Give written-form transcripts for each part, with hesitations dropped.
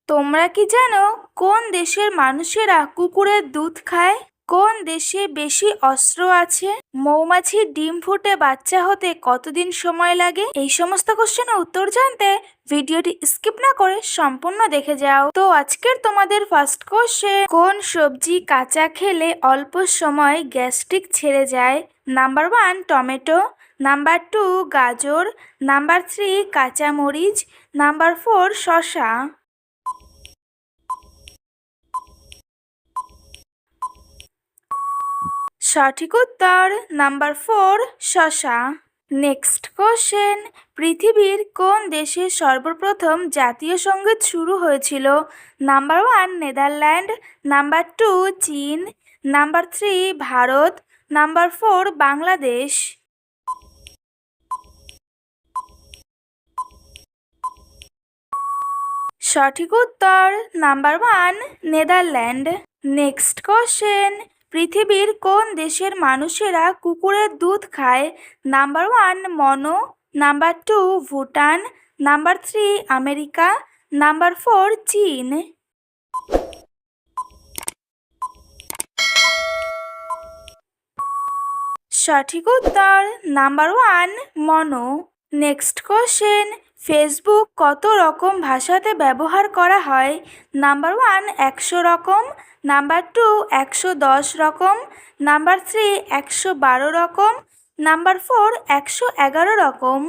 তোমরা কি জানো কোন দেশের মানুষেরা কুকুরের দুধ খায়? কোন দেশে বেশি অস্ত্র আছে? মৌমাছির ডিম ফুটে বাচ্চা হতে কতদিন সময় লাগে? এই সমস্ত কোশ্চেনের উত্তর জানতে ভিডিওটি স্কিপ না করে সম্পূর্ণ দেখে যাও। তো আজকের তোমাদের ফার্স্ট কোশ্চেন, কোন সবজি কাঁচা খেলে অল্প সময় গ্যাস্ট্রিক ছেড়ে যায়? নাম্বার 1 টমেটো, নাম্বার 2 গাজর, নাম্বার 3 কাঁচামরিচ, নাম্বার 4 শসা। সঠিক উত্তর নাম্বার 4 শসা। নেক্সট কোশ্চেন, পৃথিবীর কোন দেশে সর্বপ্রথম জাতীয় সঙ্গীত শুরু হয়েছিল? নাম্বার 1 নেদারল্যান্ড, নাম্বার 2 চীন, নাম্বার 3 ভারত, নাম্বার 4 বাংলাদেশ। সঠিক উত্তর নাম্বার 1 নেদারল্যান্ড। নেক্সট কোশ্চেন, পৃথিবীর কোন দেশের মানুষেরা কুকুরের দুধ খায়? নাম্বার 1 মনো, number 2 Bhutan, number 3 America, number 4 চীন। সঠিক উত্তর নাম্বার 1 মনো। নেক্সট কোশ্চেন, ফেসবুক কত রকম ভাষাতে ব্যবহার করা হয়? নাম্বার 1 100 রকম, নাম্বার 2 110 রকম, নাম্বার 3 112 রকম, নাম্বার 4 111 রকম।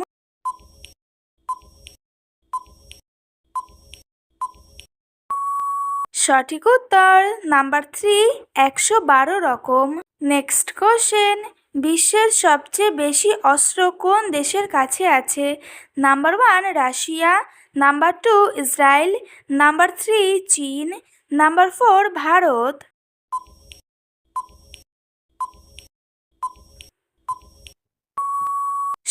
সঠিক উত্তর নাম্বার 3 112 রকম। নেক্সট কোশ্চেন, বিশ্বের সবচেয়ে বেশি অস্ত্র কোন দেশের কাছে আছে? Number 1 Russia, number 2 Israel, number 3 চীন, নাম্বার 4 ভারত।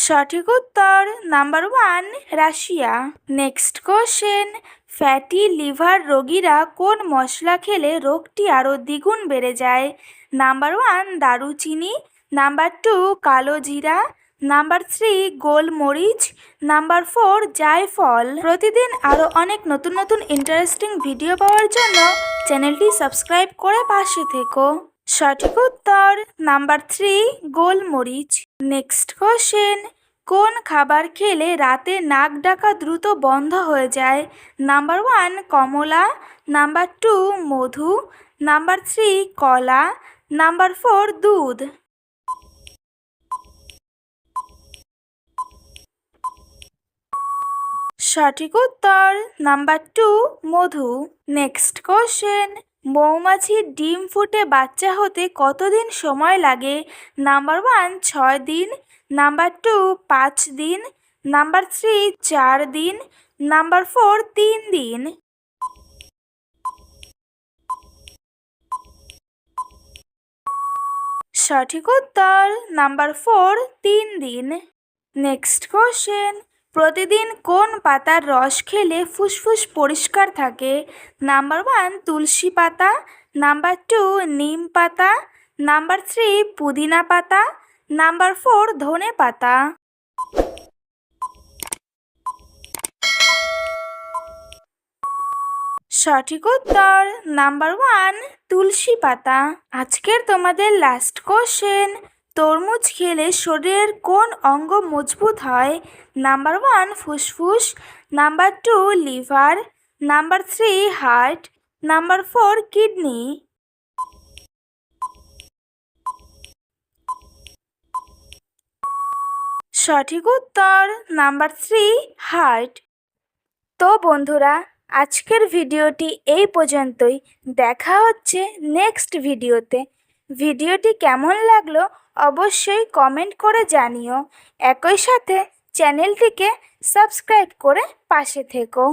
সঠিক উত্তর number 1 Russia. Next question, fatty liver রোগীরা কোন মশলা খেলে রোগটি আরও দ্বিগুণ বেড়ে যায়? নাম্বার 1 দারুচিনি, নাম্বার 2 কালো জিরা, নাম্বার 3 গোলমরিচ, নাম্বার 4 জায়ফল। প্রতিদিন আরও অনেক নতুন নতুন ইন্টারেস্টিং ভিডিও পাওয়ার জন্য চ্যানেলটি সাবস্ক্রাইব করে পাশে থেকো। সঠিক উত্তর নাম্বার 3 গোলমরিচ। নেক্সট কোশ্চেন, কোন খাবার খেলে রাতে নাক ডাকা দ্রুত বন্ধ হয়ে যায়? নাম্বার 1 কমলা, নাম্বার 2 মধু, নাম্বার 3 কলা, নাম্বার 4 দুধ। সঠিক উত্তর নাম্বার 2 মধু। নেক্সট কোশ্চেন, মৌমাছির ডিম ফুটে বাচ্চা হতে কতদিন সময় লাগে? নাম্বার 1 6 দিন, নাম্বার 2 5 দিন, নাম্বার 3 4 দিন, নাম্বার 4 3 দিন। সঠিক উত্তর নাম্বার 4 3 দিন। নেক্সট কোশ্চেন, প্রতিদিন কোন পাতার রস খেলে ফুসফুস পরিষ্কার থাকে? নাম্বার 1 তুলসী পাতা, নাম্বার 2 নিম পাতা, নাম্বার 3 পুদিনা পাতা, নাম্বার 4 ধনে পাতা। সঠিক উত্তর নাম্বার 1 তুলসী পাতা। আজকের তোমাদের লাস্ট কোশ্চেন, তরমুজ খেলে শরীরের কোন অঙ্গ মজবুত হয়? নাম্বার 1 ফুসফুস, number 2 liver, number 3 heart, number 4 kidney. সঠিক উত্তর নাম্বার 3 হার্ট। তো বন্ধুরা, আজকের ভিডিওটি এই পর্যন্তই। দেখা হচ্ছে নেক্সট ভিডিওতে। ভিডিওটি কেমন লাগলো অবশ্যই কমেন্ট করে জানিও। একই সাথে চ্যানেলটিকে সাবস্ক্রাইব করে পাশে থেকো।